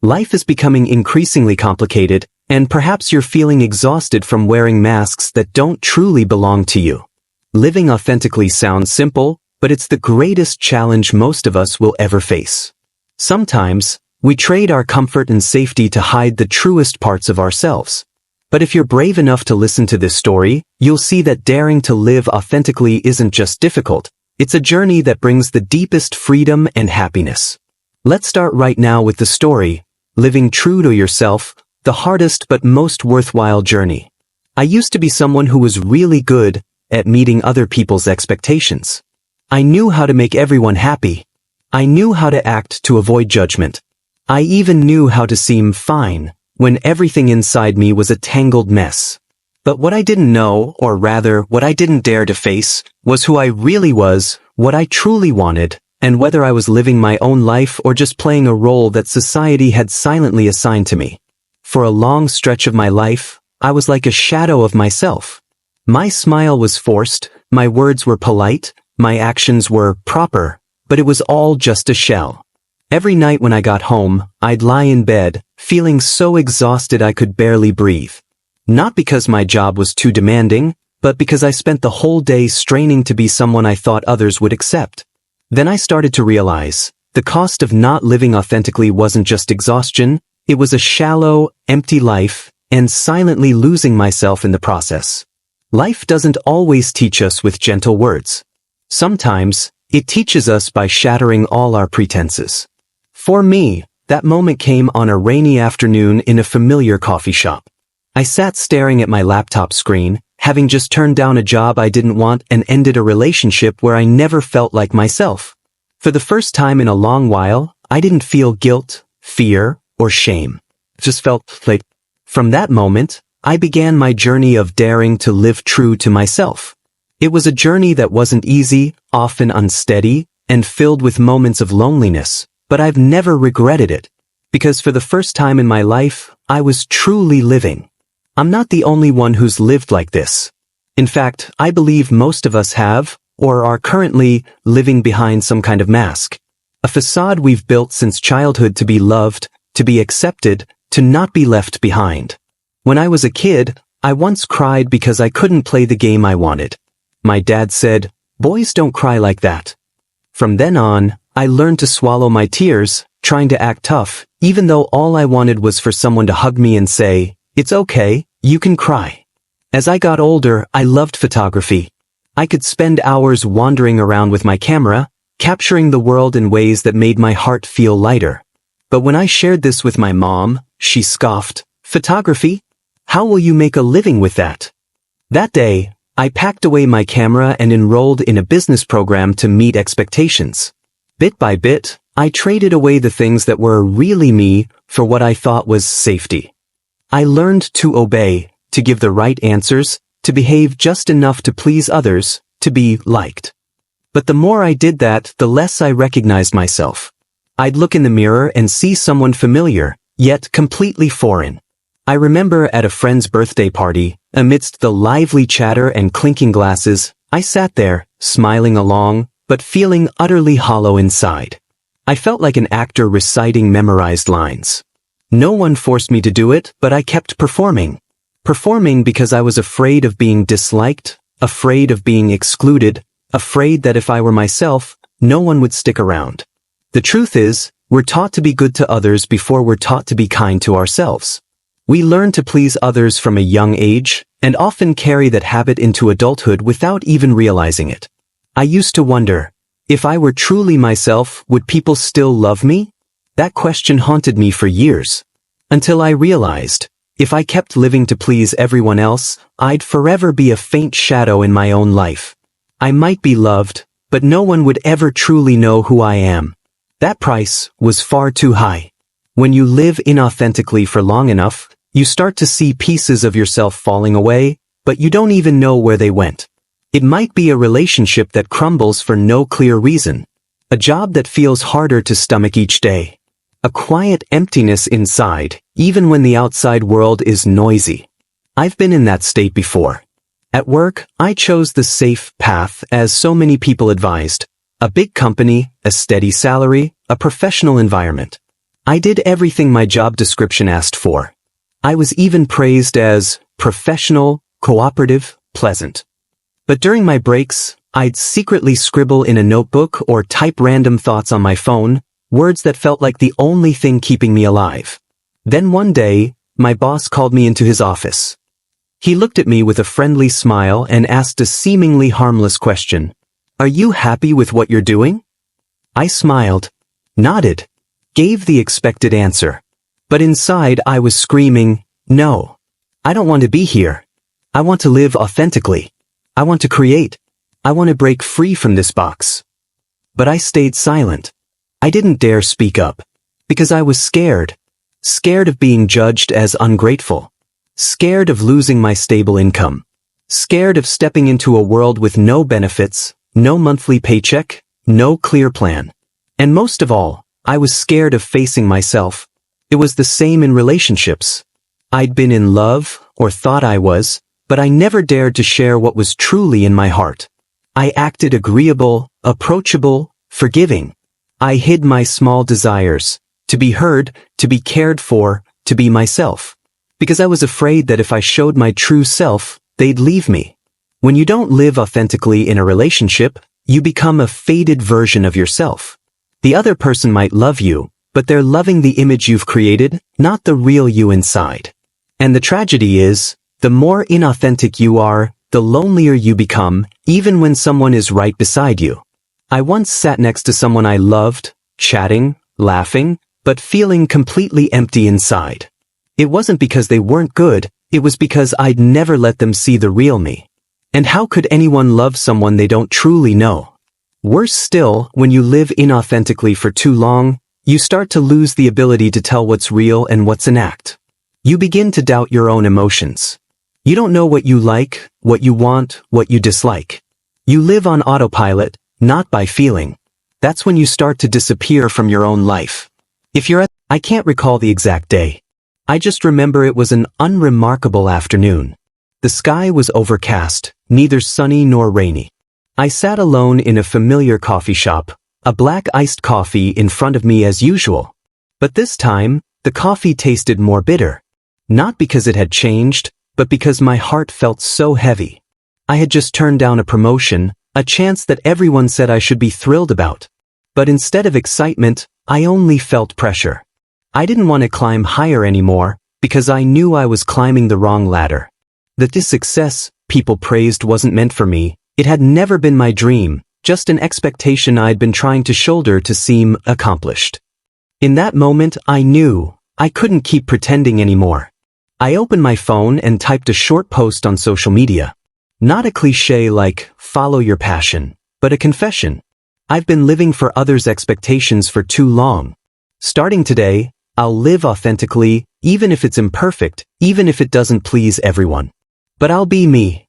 Life is becoming increasingly complicated, and perhaps you're feeling exhausted from wearing masks that don't truly belong to you. Living authentically sounds simple, but it's the greatest challenge most of us will ever face. Sometimes, we trade our comfort and safety to hide the truest parts of ourselves. But if you're brave enough to listen to this story, you'll see that daring to live authentically isn't just difficult, it's a journey that brings the deepest freedom and happiness. Let's start right now with the story, Living True to Yourself, the hardest but most worthwhile journey. I used to be someone who was really good at meeting other people's expectations. I knew how to make everyone happy. I knew how to act to avoid judgment. I even knew how to seem fine when everything inside me was a tangled mess. But what I didn't know, or rather, what I didn't dare to face, was who I really was, what I truly wanted, and whether I was living my own life or just playing a role that society had silently assigned to me. For a long stretch of my life, I was like a shadow of myself. My smile was forced, my words were polite, my actions were proper, but it was all just a shell. Every night when I got home, I'd lie in bed, feeling so exhausted I could barely breathe. Not because my job was too demanding, but because I spent the whole day straining to be someone I thought others would accept. Then I started to realize, the cost of not living authentically wasn't just exhaustion, it was a shallow, empty life, and silently losing myself in the process. Life doesn't always teach us with gentle words. Sometimes, it teaches us by shattering all our pretenses. For me, that moment came on a rainy afternoon in a familiar coffee shop. I sat staring at my laptop screen, having just turned down a job I didn't want and ended a relationship where I never felt like myself. For the first time in a long while, I didn't feel guilt, fear, or shame. It just felt like. From that moment, I began my journey of daring to live true to myself. It was a journey that wasn't easy, often unsteady, and filled with moments of loneliness. But I've never regretted it, because for the first time in my life, I was truly living. I'm not the only one who's lived like this. In fact, I believe most of us have, or are currently, living behind some kind of mask. A facade we've built since childhood to be loved, to be accepted, to not be left behind. When I was a kid, I once cried because I couldn't play the game I wanted. My dad said, "Boys don't cry like that." From then on, I learned to swallow my tears, trying to act tough, even though all I wanted was for someone to hug me and say, "It's okay, you can cry." As I got older, I loved photography. I could spend hours wandering around with my camera, capturing the world in ways that made my heart feel lighter. But when I shared this with my mom, she scoffed, "Photography? How will you make a living with that?" That day, I packed away my camera and enrolled in a business program to meet expectations. Bit by bit, I traded away the things that were really me for what I thought was safety. I learned to obey, to give the right answers, to behave just enough to please others, to be liked. But the more I did that, the less I recognized myself. I'd look in the mirror and see someone familiar, yet completely foreign. I remember at a friend's birthday party, amidst the lively chatter and clinking glasses, I sat there, smiling along, but feeling utterly hollow inside. I felt like an actor reciting memorized lines. No one forced me to do it, but I kept performing. Performing because I was afraid of being disliked, afraid of being excluded, afraid that if I were myself, no one would stick around. The truth is, we're taught to be good to others before we're taught to be kind to ourselves. We learn to please others from a young age, and often carry that habit into adulthood without even realizing it. I used to wonder, if I were truly myself, would people still love me? That question haunted me for years. Until I realized, if I kept living to please everyone else, I'd forever be a faint shadow in my own life. I might be loved, but no one would ever truly know who I am. That price was far too high. When you live inauthentically for long enough, you start to see pieces of yourself falling away, but you don't even know where they went. It might be a relationship that crumbles for no clear reason, a job that feels harder to stomach each day, a quiet emptiness inside, even when the outside world is noisy. I've been in that state before. At work, I chose the safe path, as so many people advised. A big company, a steady salary, a professional environment. I did everything my job description asked for. I was even praised as professional, cooperative, pleasant. But during my breaks, I'd secretly scribble in a notebook or type random thoughts on my phone, words that felt like the only thing keeping me alive. Then one day, my boss called me into his office. He looked at me with a friendly smile and asked a seemingly harmless question. "Are you happy with what you're doing?" I smiled, nodded, gave the expected answer. But inside I was screaming, "No. I don't want to be here. I want to live authentically. I want to create. I want to break free from this box." But I stayed silent. I didn't dare speak up. Because I was scared. Scared of being judged as ungrateful. Scared of losing my stable income. Scared of stepping into a world with no benefits, no monthly paycheck, no clear plan. And most of all, I was scared of facing myself. It was the same in relationships. I'd been in love, or thought I was, but I never dared to share what was truly in my heart. I acted agreeable, approachable, forgiving. I hid my small desires, to be heard, to be cared for, to be myself. Because I was afraid that if I showed my true self, they'd leave me. When you don't live authentically in a relationship, you become a faded version of yourself. The other person might love you, but they're loving the image you've created, not the real you inside. And the tragedy is, the more inauthentic you are, the lonelier you become, even when someone is right beside you. I once sat next to someone I loved, chatting, laughing, but feeling completely empty inside. It wasn't because they weren't good, it was because I'd never let them see the real me. And how could anyone love someone they don't truly know? Worse still, when you live inauthentically for too long, you start to lose the ability to tell what's real and what's an act. You begin to doubt your own emotions. You don't know what you like, what you want, what you dislike. You live on autopilot, not by feeling. That's when you start to disappear from your own life. I can't recall the exact day. I just remember it was an unremarkable afternoon. The sky was overcast, neither sunny nor rainy. I sat alone in a familiar coffee shop, a black iced coffee in front of me as usual. But this time, the coffee tasted more bitter. Not because it had changed, but because my heart felt so heavy. I had just turned down a promotion, a chance that everyone said I should be thrilled about. But instead of excitement, I only felt pressure. I didn't want to climb higher anymore, because I knew I was climbing the wrong ladder. That this success people praised wasn't meant for me, it had never been my dream, just an expectation I'd been trying to shoulder to seem accomplished. In that moment, I knew I couldn't keep pretending anymore. I opened my phone and typed a short post on social media. Not a cliche like, follow your passion, but a confession. I've been living for others' expectations for too long. Starting today, I'll live authentically, even if it's imperfect, even if it doesn't please everyone. But I'll be me.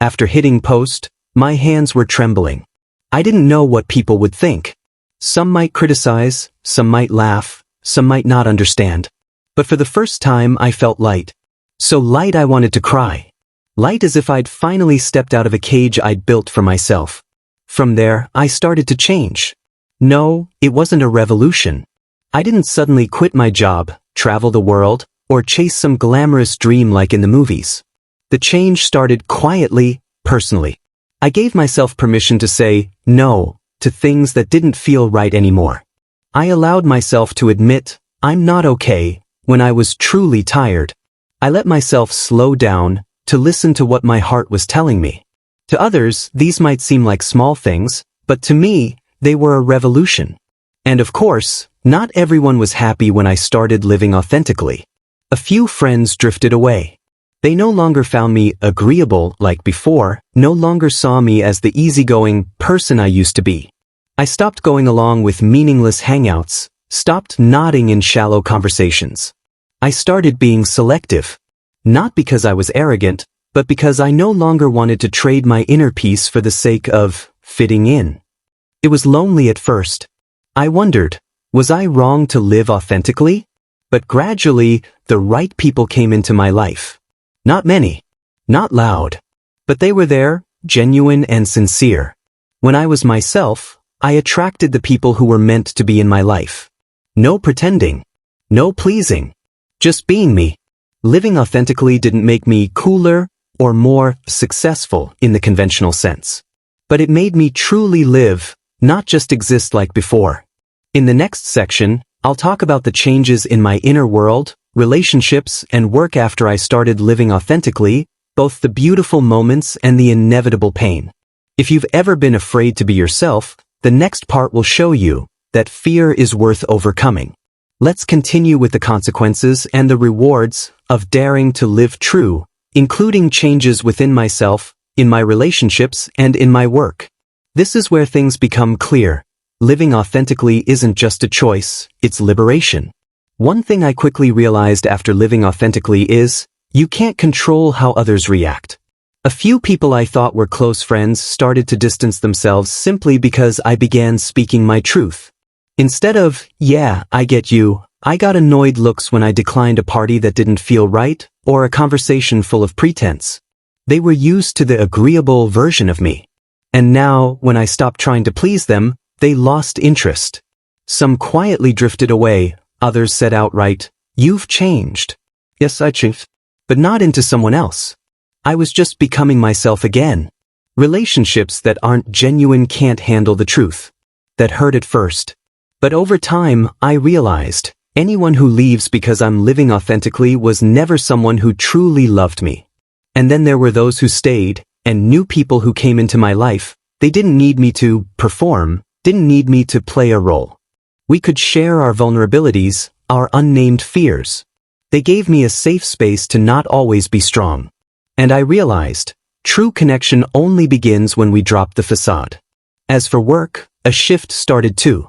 After hitting post, my hands were trembling. I didn't know what people would think. Some might criticize, some might laugh, some might not understand. But for the first time I felt light. So light I wanted to cry. Light as if I'd finally stepped out of a cage I'd built for myself. From there, I started to change. No, it wasn't a revolution. I didn't suddenly quit my job, travel the world, or chase some glamorous dream like in the movies. The change started quietly, personally. I gave myself permission to say no to things that didn't feel right anymore. I allowed myself to admit I'm not okay when I was truly tired. I let myself slow down to listen to what my heart was telling me. To others, these might seem like small things, but to me, they were a revolution. And of course, not everyone was happy when I started living authentically. A few friends drifted away. They no longer found me agreeable like before, no longer saw me as the easygoing person I used to be. I stopped going along with meaningless hangouts, stopped nodding in shallow conversations. I started being selective. Not because I was arrogant, but because I no longer wanted to trade my inner peace for the sake of fitting in. It was lonely at first. I wondered, was I wrong to live authentically? But gradually, the right people came into my life. Not many, not loud, but they were there, genuine and sincere. When I was myself, I attracted the people who were meant to be in my life. No pretending, No pleasing. Just being me. Living authentically didn't make me cooler or more successful in the conventional sense. But it made me truly live, not just exist like before. In the next section, I'll talk about the changes in my inner world, relationships, and work after I started living authentically, both the beautiful moments and the inevitable pain. If you've ever been afraid to be yourself, the next part will show you that fear is worth overcoming. Let's continue with the consequences and the rewards of daring to live true, including changes within myself, in my relationships, and in my work. This is where things become clear. Living authentically isn't just a choice, it's liberation. One thing I quickly realized after living authentically is, you can't control how others react. A few people I thought were close friends started to distance themselves simply because I began speaking my truth. Instead of, yeah, I get you, I got annoyed looks when I declined a party that didn't feel right, or a conversation full of pretense. They were used to the agreeable version of me. And now, when I stopped trying to please them, they lost interest. Some quietly drifted away, others said outright, "You've changed." Yes, I changed. But not into someone else. I was just becoming myself again. Relationships that aren't genuine can't handle the truth. That hurt at first. But over time, I realized, anyone who leaves because I'm living authentically was never someone who truly loved me. And then there were those who stayed, and new people who came into my life. They didn't need me to perform, didn't need me to play a role. We could share our vulnerabilities, our unnamed fears. They gave me a safe space to not always be strong. And I realized, true connection only begins when we drop the facade. As for work, a shift started too.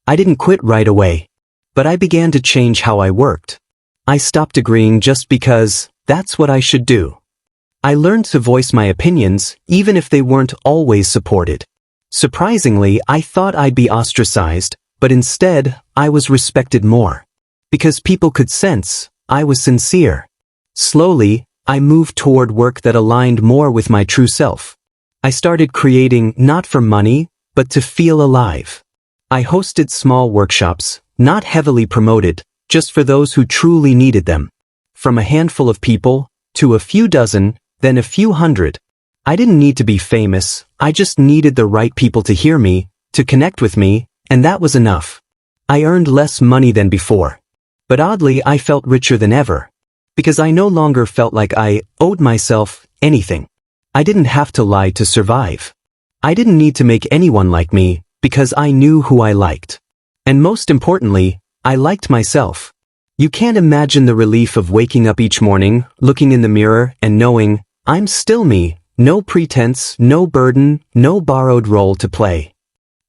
I didn't quit right away. But I began to change how I worked. I stopped agreeing just because that's what I should do. I learned to voice my opinions, even if they weren't always supported. Surprisingly, I thought I'd be ostracized, but instead, I was respected more. Because people could sense I was sincere. Slowly, I moved toward work that aligned more with my true self. I started creating not for money, but to feel alive. I hosted small workshops, not heavily promoted, just for those who truly needed them. From a handful of people, to a few dozen, then a few hundred. I didn't need to be famous, I just needed the right people to hear me, to connect with me, and that was enough. I earned less money than before. But oddly, I felt richer than ever. Because I no longer felt like I owed myself anything. I didn't have to lie to survive. I didn't need to make anyone like me, because I knew who I liked. And most importantly, I liked myself. You can't imagine the relief of waking up each morning, looking in the mirror, and knowing, I'm still me, no pretense, no burden, no borrowed role to play.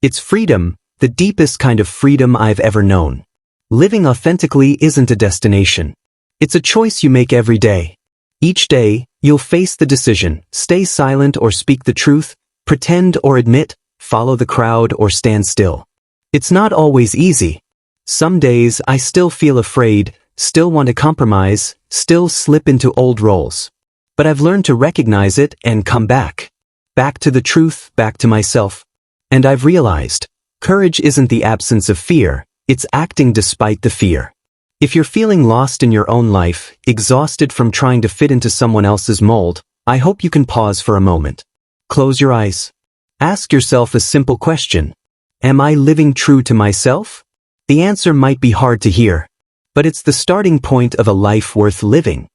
It's freedom, the deepest kind of freedom I've ever known. Living authentically isn't a destination. It's a choice you make every day. Each day, you'll face the decision, stay silent or speak the truth, pretend or admit, follow the crowd or stand still. It's not always easy. Some days I still feel afraid, still want to compromise, still slip into old roles. But I've learned to recognize it and come back. Back to the truth, back to myself. And I've realized, courage isn't the absence of fear, it's acting despite the fear. If you're feeling lost in your own life, exhausted from trying to fit into someone else's mold, I hope you can pause for a moment. Close your eyes. Ask yourself a simple question. Am I living true to myself? The answer might be hard to hear, but it's the starting point of a life worth living.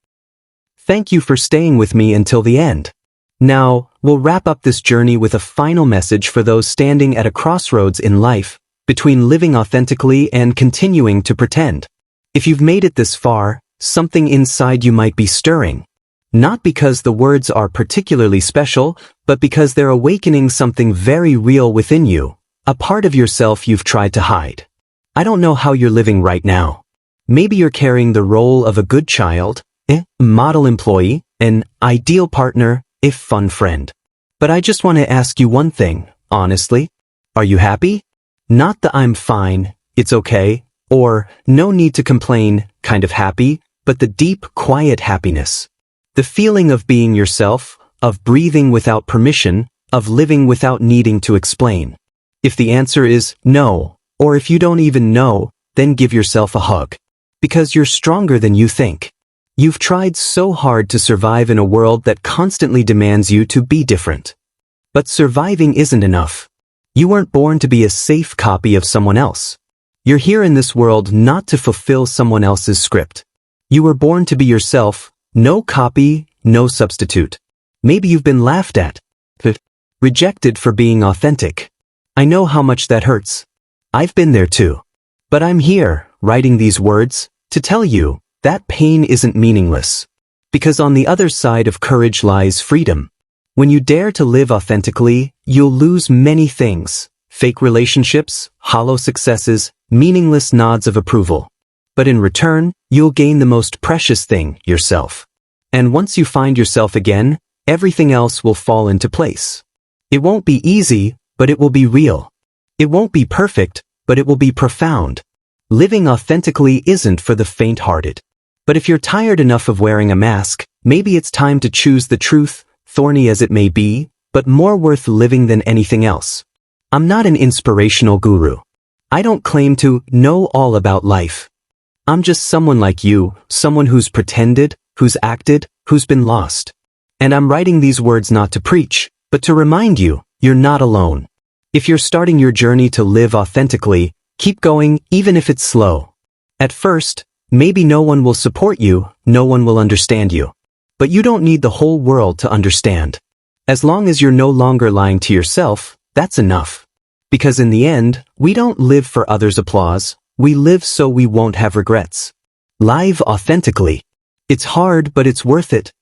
Thank you for staying with me until the end. Now, we'll wrap up this journey with a final message for those standing at a crossroads in life, between living authentically and continuing to pretend. If you've made it this far, something inside you might be stirring. Not because the words are particularly special, but because they're awakening something very real within you, a part of yourself you've tried to hide. I don't know how you're living right now. Maybe you're carrying the role of a good child, model employee, an ideal partner, a fun friend. But I just want to ask you one thing, honestly. Are you happy? Not the I'm fine, it's okay, or no need to complain kind of happy, but the deep, quiet happiness. The feeling of being yourself, of breathing without permission, of living without needing to explain. If the answer is no, or if you don't even know, then give yourself a hug. Because you're stronger than you think. You've tried so hard to survive in a world that constantly demands you to be different. But surviving isn't enough. You weren't born to be a safe copy of someone else. You're here in this world not to fulfill someone else's script. You were born to be yourself, no copy, no substitute. Maybe you've been laughed at, rejected for being authentic. I know how much that hurts. I've been there too. But I'm here, writing these words, to tell you, that pain isn't meaningless. Because on the other side of courage lies freedom. When you dare to live authentically, you'll lose many things: fake relationships, hollow successes, meaningless nods of approval. But in return, you'll gain the most precious thing, yourself. And once you find yourself again, everything else will fall into place. It won't be easy, but it will be real. It won't be perfect, but it will be profound. Living authentically isn't for the faint-hearted. But if you're tired enough of wearing a mask, maybe it's time to choose the truth, thorny as it may be, but more worth living than anything else. I'm not an inspirational guru. I don't claim to know all about life. I'm just someone like you, someone who's pretended, who's acted, who's been lost. And I'm writing these words not to preach, but to remind you, you're not alone. If you're starting your journey to live authentically, keep going even if it's slow. At first, maybe no one will support you, no one will understand you. But you don't need the whole world to understand. As long as you're no longer lying to yourself, that's enough. Because in the end, we don't live for others' applause, we live so we won't have regrets. Live authentically. It's hard, but it's worth it.